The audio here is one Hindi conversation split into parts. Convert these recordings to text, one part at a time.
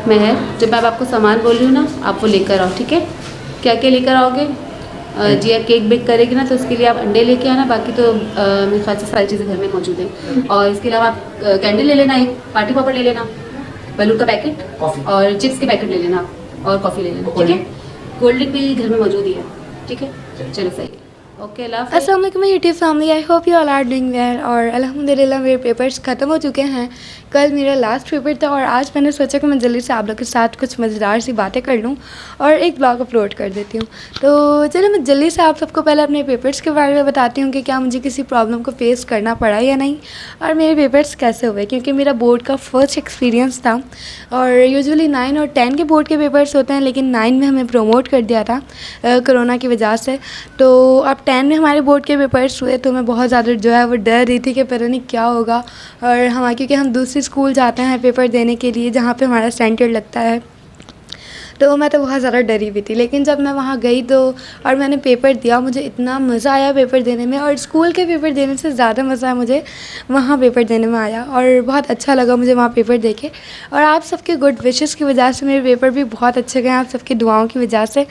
में है। जब मैं अब आपको सामान बोल रही हूँ ना, आप वो लेकर आओ, ठीक है? क्या क्या लेकर आओगे? जी केक बेक करेगी ना, तो उसके लिए आप अंडे लेके आना, बाकी तो मेरे ख्याल से सारी चीज़ें घर में मौजूद हैं। और इसके अलावा आप कैंडल ले लेना, एक पार्टी पॉपर ले लेना, बलून का पैकेट और चिप्स के पैकेट ले लेना और कॉफ़ी ले लेना, ठीक है? कोल्ड ड्रिंक भी घर में मौजूद ही है, ठीक है? चलो सही है, ओके अल्लाह हाफ़िज़। अस्सलाम वालेकुम YouTube family, I hope you all are doing well. और अल्हम्दुलिल्लाह मेरे पेपर्स ख़त्म हो चुके हैं। कल मेरा लास्ट पेपर था और आज मैंने सोचा कि मैं जल्दी से आप लोग के साथ कुछ मज़ेदार सी बातें कर लूँ और एक ब्लॉग अपलोड कर देती हूँ। तो चलो मैं जल्दी से आप सबको पहले अपने पेपर्स के बारे में बताती हूँ कि क्या मुझे किसी प्रॉब्लम को फेस करना पड़ा या नहीं, और मेरे पेपर्स कैसे हुए, क्योंकि मेरा बोर्ड का फर्स्ट एक्सपीरियंस था। और यूजुअली 9 और 10 के बोर्ड के पेपर्स होते हैं, लेकिन 9 में हमें प्रमोट कर दिया था कोरोना की वजह से। तो अब 10 में हमारे बोर्ड के पेपर्स हुए, तो मैं बहुत ज़्यादा जो है वो डर रही थी कि पता नहीं क्या होगा। और हम क्योंकि हम दूसरी स्कूल जाते हैं पेपर देने के लिए जहाँ पे हमारा सेंटर लगता है, तो मैं तो बहुत ज़्यादा डरी हुई थी। लेकिन जब मैं वहाँ गई तो और मैंने पेपर दिया, मुझे इतना मज़ा आया पेपर देने में, और स्कूल के पेपर देने से ज़्यादा मज़ा मुझे वहाँ पेपर देने में आया, और बहुत अच्छा लगा मुझे वहाँ पेपर दे के। और आप सबके गुड विशेस की वजह से मेरे पेपर भी बहुत अच्छे गए, आप सबकी दुआओं की वजह से।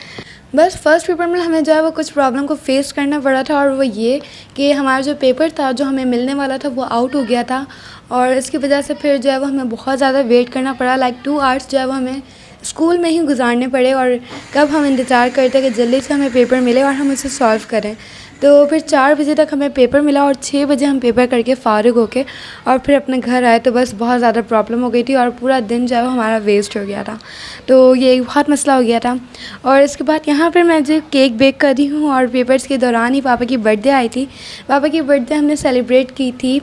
बस फर्स्ट पेपर में हमें जो है वो कुछ प्रॉब्लम को फेस करना पड़ा था, और वो ये कि हमारा जो पेपर था जो हमें मिलने वाला था वो आउट हो गया था, और इसकी वजह से फिर जो है वो हमें बहुत ज़्यादा वेट करना पड़ा। लाइक 2 आवर्स जो है वो हमें स्कूल में ही गुजारने पड़े, और कब हम इंतज़ार करते कि जल्दी से हमें पेपर मिले और हम उसे सॉल्व करें। तो फिर 4 बजे तक हमें पेपर मिला और 6 बजे हम पेपर करके फ़ारिग होके और फिर अपने घर आए। तो बस बहुत ज़्यादा प्रॉब्लम हो गई थी और पूरा दिन जो है वो हमारा वेस्ट हो गया था। तो ये बहुत मसला हो गया था। और इसके बाद यहाँ पर मैं जो केक बेक कर रही हूँ, और पेपर्स के दौरान ही पापा की बर्थडे आई थी। पापा की बर्थडे हमने सेलिब्रेट की थी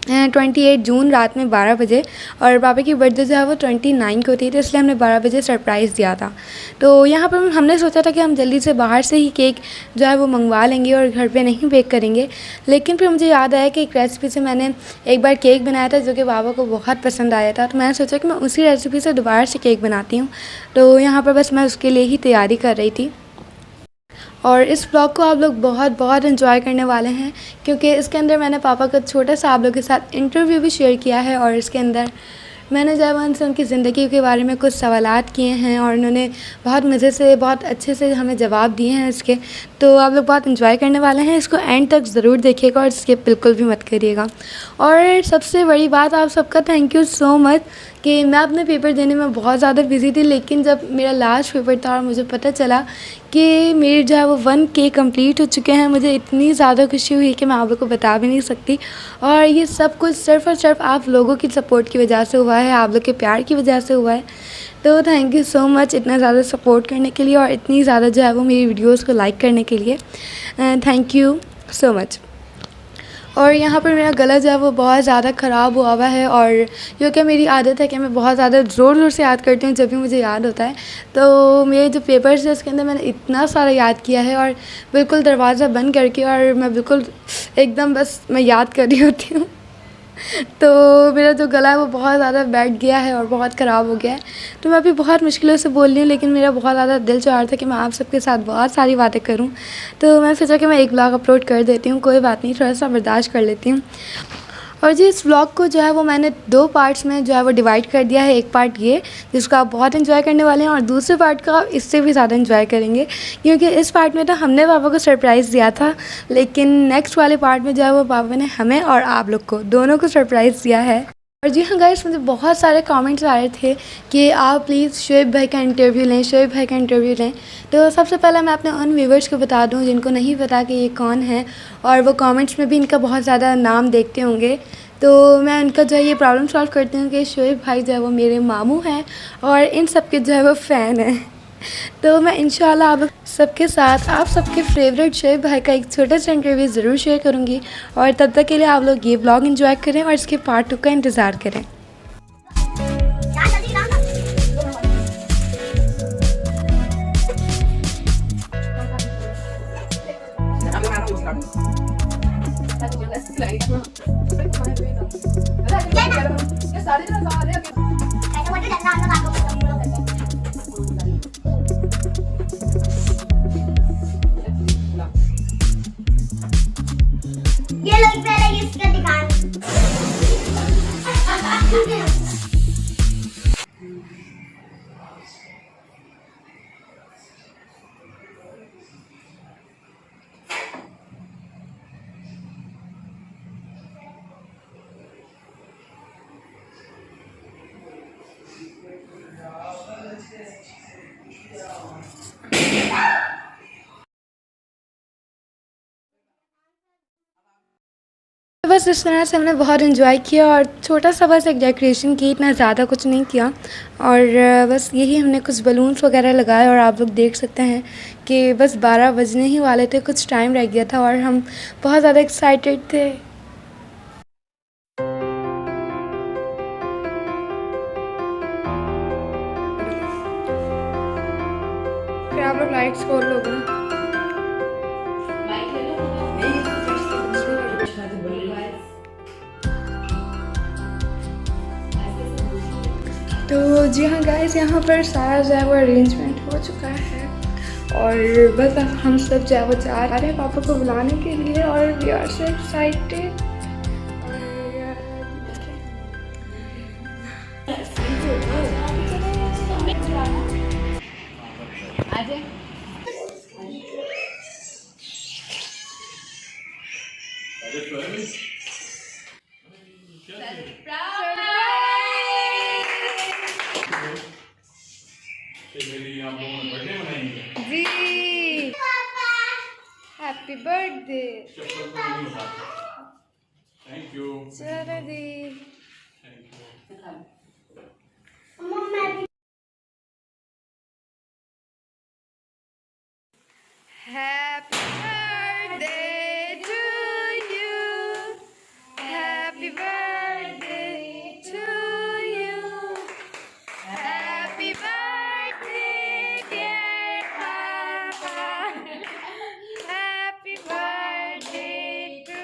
28 जून रात में 12 बजे, और पापा की बर्थडे जो है वो 29 को थी, तो इसलिए हमने 12 बजे सरप्राइज़ दिया था। तो यहाँ पर हमने सोचा था कि हम जल्दी से बाहर से ही केक जो है वो मंगवा लेंगे और घर पे नहीं बेक करेंगे। लेकिन फिर मुझे याद आया कि एक रेसिपी से मैंने एक बार केक बनाया था जो कि पापा को बहुत पसंद आया था, तो मैंने सोचा कि मैं उसी रेसिपी से दोबारा से केक बनाती हूँ। तो यहाँ पर बस मैं उसके लिए ही तैयारी कर रही थी। और इस ब्लॉग को आप लोग बहुत बहुत एंजॉय करने वाले हैं, क्योंकि इसके अंदर मैंने पापा का छोटा सा आप लोग के साथ इंटरव्यू भी शेयर किया है, और इसके अंदर मैंने जब उनसे उनकी ज़िंदगी के बारे में कुछ सवालात किए हैं, और उन्होंने बहुत मज़े से बहुत अच्छे से हमें जवाब दिए हैं इसके। तो आप लोग बहुत एंजॉय करने वाले हैं, इसको एंड तक ज़रूर देखिएगा और स्किप बिल्कुल भी मत करिएगा। और सबसे बड़ी बात, आप सबका थैंक यू सो मच कि मैं अपने पेपर देने में बहुत ज़्यादा बिज़ी थी, लेकिन जब मेरा लास्ट पेपर था और मुझे पता चला कि मेरे जो है वो 1K कंप्लीट हो चुके हैं, मुझे इतनी ज़्यादा खुशी हुई कि मैं आप लोगों को बता भी नहीं सकती। और ये सब कुछ सिर्फ़ और सिर्फ आप लोगों की सपोर्ट की वजह से हुआ है, आप लोग के प्यार की वजह से हुआ है। तो थैंक यू सो मच इतना ज़्यादा सपोर्ट करने के लिए, और इतनी ज़्यादा जो है वो मेरी वीडियोज़ को लाइक करने के लिए। Thank you so much. और यहाँ पर मेरा गला जो है वो बहुत ज़्यादा ख़राब हुआ है, और क्योंकि मेरी आदत है कि मैं बहुत ज़्यादा ज़ोर से याद करती हूँ जब भी मुझे याद होता है। तो मेरे जो पेपर्स है उसके अंदर मैंने इतना सारा याद किया है, और बिल्कुल दरवाज़ा बंद करके, और मैं बिल्कुल एकदम बस मैं याद कर रही होती हूँ। तो मेरा जो गला है वो बहुत ज़्यादा बैठ गया है और बहुत ख़राब हो गया है। तो मैं अभी बहुत मुश्किलों से बोल रही हूँ, लेकिन मेरा बहुत ज़्यादा दिल चाह रहा था कि मैं आप सबके साथ बहुत सारी बातें करूँ। तो मैंने सोचा कि मैं एक ब्लॉग अपलोड कर देती हूँ, कोई बात नहीं, थोड़ा सा बर्दाश्त कर लेती हूँ। और जी इस व्लॉग को जो है वो मैंने 2 पार्ट्स में जो है वो डिवाइड कर दिया है। एक पार्ट ये जिसको आप बहुत एंजॉय करने वाले हैं, और दूसरे पार्ट का आप इससे भी ज़्यादा एंजॉय करेंगे, क्योंकि इस पार्ट में तो हमने पापा को सरप्राइज़ दिया था, लेकिन नेक्स्ट वाले पार्ट में जो है वो पापा ने हमें और आप लोग को दोनों को सरप्राइज़ दिया है। और जी हाँ गाइस, मुझे बहुत सारे कमेंट्स आ रहे थे कि आप प्लीज़ शोएब भाई का इंटरव्यू लें, शोएब भाई का इंटरव्यू लें। तो सबसे पहले मैं अपने उन व्यूवर्स को बता दूं जिनको नहीं पता कि ये कौन है, और वो कमेंट्स में भी इनका बहुत ज़्यादा नाम देखते होंगे। तो मैं उनका जो है ये प्रॉब्लम सॉल्व करती हूँ कि शोएब भाई जो है वो मेरे मामू हैं, और इन सब के जो है वो फ़ैन हैं। तो मैं इंशाल्लाह आप सबके साथ आप सबके फेवरेट शोएब भाई का एक छोटा सा इंटरव्यू ज़रूर शेयर करूँगी। और तब तक के लिए आप लोग ये ब्लॉग एंजॉय करें और इसके पार्ट 2 का इंतज़ार करें। ये लोग पहले इसका दिखान बस इस तरह से हमने बहुत इन्जॉय किया और छोटा सा बस एक डेकोरेशन की, इतना ज़्यादा कुछ नहीं किया। और बस यही हमने कुछ बलून्स वगैरह लगाए और आप लोग देख सकते हैं कि बस 12 बजने ही वाले थे, कुछ टाइम रह गया था और हम बहुत ज़्यादा एक्साइटेड थे। फिर आप लोग लाइट्स खोल लोगे ना? तो जी हाँ गाइस, यहाँ पर सारा जो है वो अरेंजमेंट हो चुका है और बस अब हम सब जो है वो जा रहे हैं पापा को बुलाने के लिए और वी आर सो एक्साइटेड। जी हैप्पी बर्थडे। Thank you. चलो जी। Happy birthday to you, happy birthday to you, happy birthday dear papa, happy birthday to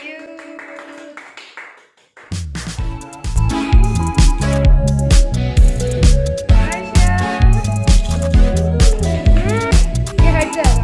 you. ये हट जाए।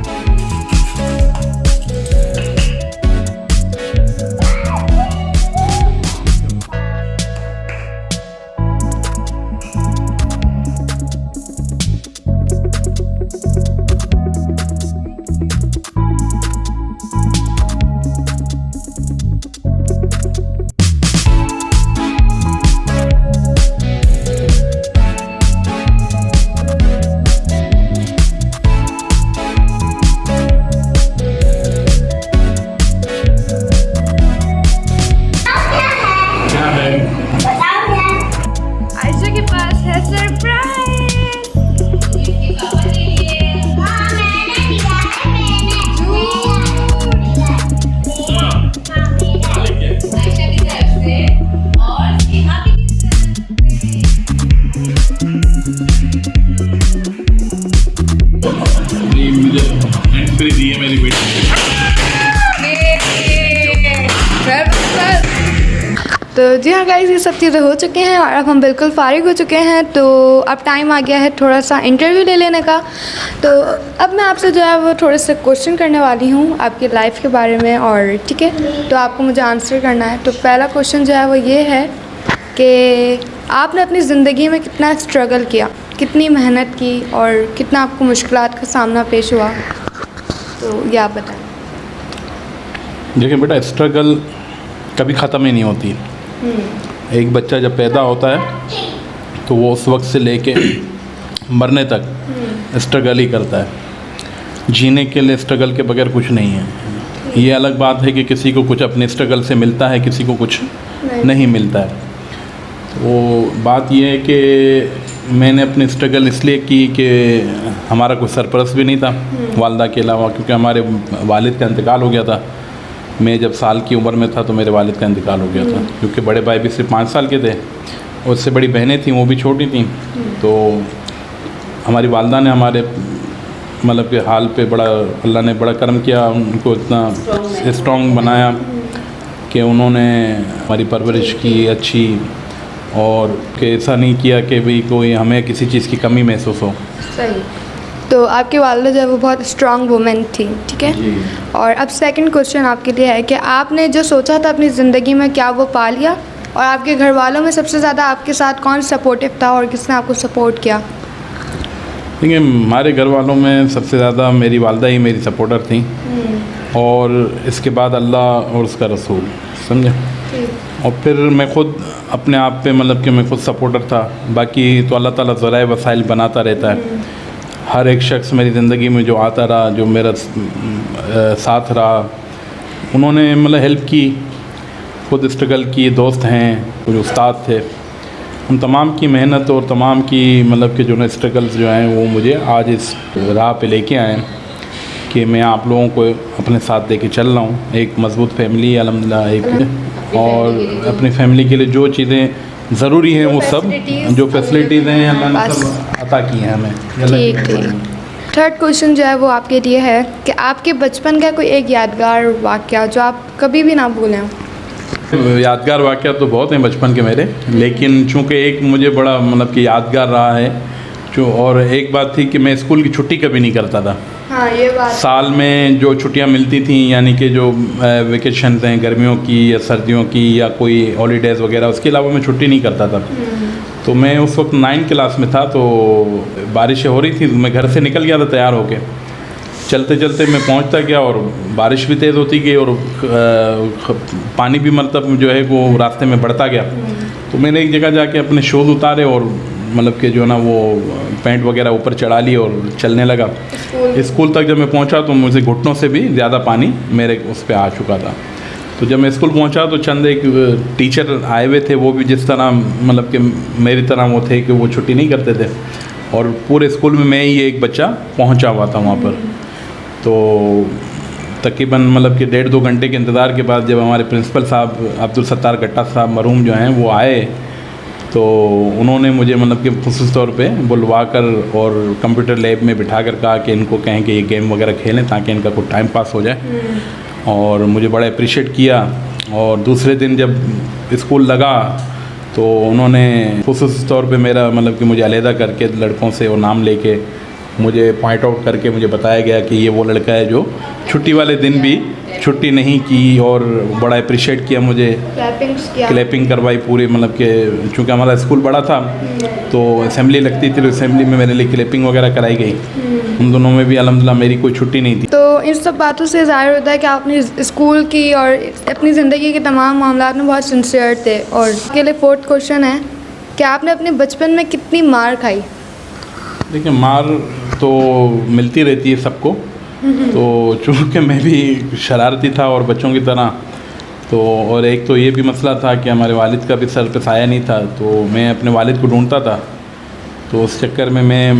क्या है? आयशा के पास है सरप्राइज। ये मुझे हैंड फ्री दी है मेरी बेटी। तो जी हाँ गाइस, ये सब चीज़ें हो चुकी हैं और अब हम बिल्कुल फारिग हो चुके हैं। तो अब टाइम आ गया है थोड़ा सा इंटरव्यू ले लेने का। तो अब मैं आपसे जो है वो थोड़े से क्वेश्चन करने वाली हूँ आपकी लाइफ के बारे में, और ठीक है तो आपको मुझे आंसर करना है। तो पहला क्वेश्चन जो है वो ये है कि आपने अपनी ज़िंदगी में कितना स्ट्रगल किया, कितनी मेहनत की और कितना आपको मुश्किलात का सामना पेश हुआ, तो ये आप बताएं। देखिए बेटा, स्ट्रगल कभी ख़त्म ही नहीं होती। एक बच्चा जब पैदा होता है तो वो उस वक्त से लेके मरने तक स्ट्रगल ही करता है। जीने के लिए स्ट्रगल के बगैर कुछ नहीं है। ये अलग बात है कि किसी को कुछ अपने स्ट्रगल से मिलता है, किसी को कुछ नहीं मिलता है। तो बात ये है कि मैंने अपनी स्ट्रगल इसलिए की कि हमारा कोई सरपरस्त भी नहीं था वालिदा के अलावा, क्योंकि हमारे वालिद का इंतकाल हो गया था। मैं जब साल की उम्र में था तो मेरे वालिद का इंतकाल हो गया था, क्योंकि बड़े भाई भी सिर्फ 5 साल के थे, उससे बड़ी बहनें थीं, वो भी छोटी थीं। तो हमारी वालिदा ने हमारे मतलब के हाल पे बड़ा, अल्लाह ने बड़ा करम किया, उनको इतना स्ट्रॉन्ग बनाया कि उन्होंने हमारी परवरिश की अच्छी, और कि ऐसा नहीं किया कि भाई कोई हमें किसी चीज़ की कमी महसूस हो। सही। तो आपकी वालिदा जो है वो बहुत स्ट्रॉन्ग वुमेन थी, ठीक है। जी। और अब सेकंड क्वेश्चन आपके लिए है कि आपने जो सोचा था अपनी ज़िंदगी में, क्या वो पा लिया? और आपके घर वालों में सबसे ज़्यादा आपके साथ कौन सपोर्टिव था और किसने आपको सपोर्ट किया? देखिए, हमारे घर वालों में सबसे ज़्यादा मेरी वालिदा ही मेरी सपोर्टर थी, और इसके बाद अल्लाह और उसका रसूल, समझे। और फिर मैं ख़ुद अपने आप पे मतलब कि मैं खुद सपोर्टर था। बाकी तो अल्लाह ताला ज़राए वसाइल बनाता रहता है। हर एक शख्स मेरी ज़िंदगी में जो आता रहा, जो मेरा साथ रहा, उन्होंने मतलब हेल्प की। खुद स्ट्रगल किए दोस्त हैं, कुछ उस्ताद थे, उन तमाम की मेहनत और तमाम की मतलब कि जो है स्ट्रगल्स जो हैं वो मुझे आज इस राह पे लेके आए कि मैं आप लोगों को अपने साथ लेके चल रहा हूँ। एक मज़बूत फैमिली अल्हम्दुलिल्लाह एक, और अपनी फैमिली के लिए जो चीज़ें ज़रूरी हैं वो सब जो फैसिलिटीज़ हैं अल्लाह ने सब अता की हैं हमें। ठीक ठीक। थर्ड क्वेश्चन जो है वो आपके लिए है कि आपके बचपन का कोई एक यादगार वाक़या जो आप कभी भी ना भूलें हो। यादगार वाक़या तो बहुत हैं बचपन के मेरे, लेकिन चूँकि एक मुझे बड़ा मतलब कि यादगार रहा है जो, और एक बात थी कि मैं स्कूल की छुट्टी कभी नहीं करता था। हाँ ये बात। साल में जो छुट्टियां मिलती थी यानी कि जो वेकेशन हैं गर्मियों की या सर्दियों की या कोई हॉलीडेज़ वगैरह, उसके अलावा मैं छुट्टी नहीं करता था। तो मैं उस वक्त 9th क्लास में था, तो बारिशें हो रही थी, मैं घर से निकल गया था तैयार होके। चलते चलते मैं पहुंचता गया और बारिश भी तेज़ होती गई और पानी भी मतलब जो है वो रास्ते में बढ़ता गया। तो मैंने एक जगह जाके अपने शूज़ उतारे और मतलब कि जो है ना वो पैंट वगैरह ऊपर चढ़ा ली और चलने लगा। स्कूल तक जब मैं पहुंचा तो मुझे घुटनों से भी ज़्यादा पानी मेरे उस पर आ चुका था। तो जब मैं स्कूल पहुंचा तो चंद एक टीचर आए हुए थे, वो भी जिस तरह मतलब कि मेरी तरह वो थे कि वो छुट्टी नहीं करते थे, और पूरे स्कूल में मैं ही एक बच्चा पहुंचा हुआ था वहाँ पर। तो तकरीबन मतलब कि 1.5-2 घंटे के इंतज़ार के बाद जब हमारे प्रिंसिपल साहब अब्दुल सत्तार गट्टा साहब मरहूम जो हैं वो आए, तो उन्होंने मुझे मतलब कि ख़ुसूस तौर पे बुलवा कर और कंप्यूटर लैब में बिठा कर कहा कि इनको कहें कि ये गेम वगैरह खेलें ताकि इनका कुछ टाइम पास हो जाए, और मुझे बड़ा अप्रिशिएट किया। और दूसरे दिन जब स्कूल लगा तो उन्होंने ख़ुसूस तौर पे मेरा मतलब कि मुझे अलहदा करके लड़कों से वो नाम लेके मुझे पॉइंट आउट करके मुझे बताया गया कि ये वो लड़का है जो छुट्टी वाले दिन भी छुट्टी नहीं की, और बड़ा अप्रिशिएट किया मुझे, क्लैपिंग करवाई पूरी। मतलब कि चूँकि हमारा स्कूल बड़ा था तो असेंबली लगती थी, तो असेंबली में मेरे लिए क्लैपिंग वगैरह कराई गई। उन दोनों में भी अल्हम्दुलिल्लाह मेरी कोई छुट्टी नहीं थी। तो इन सब बातों से ज़ाहिर होता है कि आप अपनी स्कूल की और अपनी ज़िंदगी के तमाम मामलात में बहुत सिंसियर थे। और इसके लिए 4th क्वेश्चन है कि आपने अपने बचपन में कितनी मार खाई। देखिए मार तो मिलती रहती है सबको, तो चूँकि मैं भी शरारती था और बच्चों की तरह, तो और एक तो ये भी मसला था कि हमारे वालिद का भी सर पे साया नहीं था, तो मैं अपने वालिद को ढूंढता था। तो उस चक्कर में मैं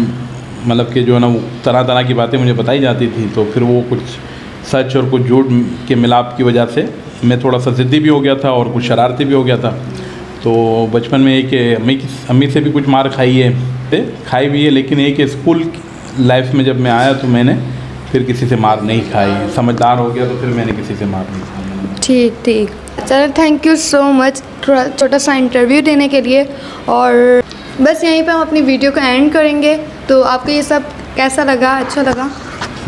मतलब कि जो है ना वो तरह तरह की बातें मुझे बताई जाती थी, तो फिर वो कुछ सच और कुछ झूठ के मिलाप की वजह से मैं थोड़ा सा ज़िद्दी भी हो गया था और कुछ शरारती भी हो गया था। तो बचपन में एक अम्मी से भी कुछ मार खाई भी है, लेकिन एक स्कूल लाइफ में जब मैं आया तो मैंने फिर किसी से मार नहीं खाई। समझदार हो गया तो फिर मैंने किसी से मार नहीं खाई। ठीक ठीक, चलो थैंक यू सो मच थोड़ा छोटा सा इंटरव्यू देने के लिए। और बस यहीं पे हम अपनी वीडियो को एंड करेंगे। तो आपको ये सब कैसा लगा, अच्छा लगा?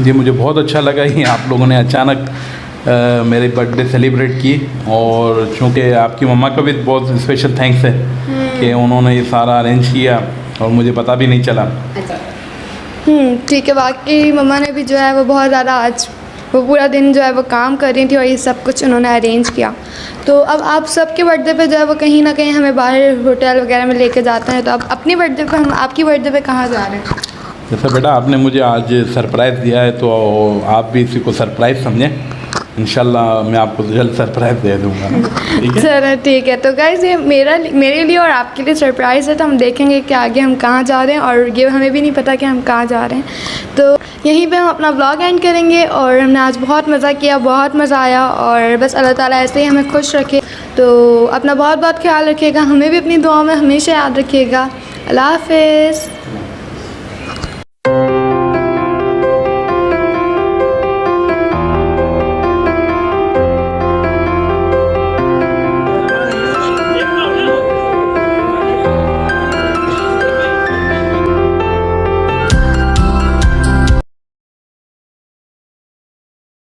जी मुझे बहुत अच्छा लगा। ही आप लोगों ने अचानक मेरी बर्थडे सेलिब्रेट की, और चूँकि आपकी मम्मा का भी बहुत स्पेशल थैंक्स है कि उन्होंने ये सारा अरेंज किया और मुझे पता भी नहीं चला। ठीक है। बाकी मम्मा ने भी जो है वो बहुत ज़्यादा आज वो पूरा दिन जो है वो काम कर रही थी और ये सब कुछ उन्होंने अरेंज किया। तो अब आप सबके बर्थडे पे जो है वो कहीं ना कहीं हमें बाहर होटल वगैरह में लेके जाते हैं। तो अब अपनी बर्थडे पे हम आपकी बर्थडे पे कहाँ जा रहे हैं? जैसा बेटा आपने मुझे आज सरप्राइज़ दिया है तो आप भी इसी को सरप्राइज़ समझें। इंशाल्लाह मैं आपको जल्द सरप्राइज़ दे दूँगा। ठीक है, चलो ठीक है। तो गाइस ये मेरे लिए और आपके लिए सरप्राइज़ है, तो हम देखेंगे कि आगे हम कहाँ जा रहे हैं, और ये हमें भी नहीं पता कि हम कहाँ जा रहे हैं। तो यहीं पे हम अपना व्लॉग एंड करेंगे। और हमने आज बहुत मज़ा किया, बहुत मज़ा आया, और बस अल्लाह ताला ऐसे ही हमें खुश रखे। तो अपना बहुत बहुत ख्याल रखिएगा, हमें भी अपनी दुआओं में हमेशा याद रखिएगा। अल्लाह हाफ़िज़।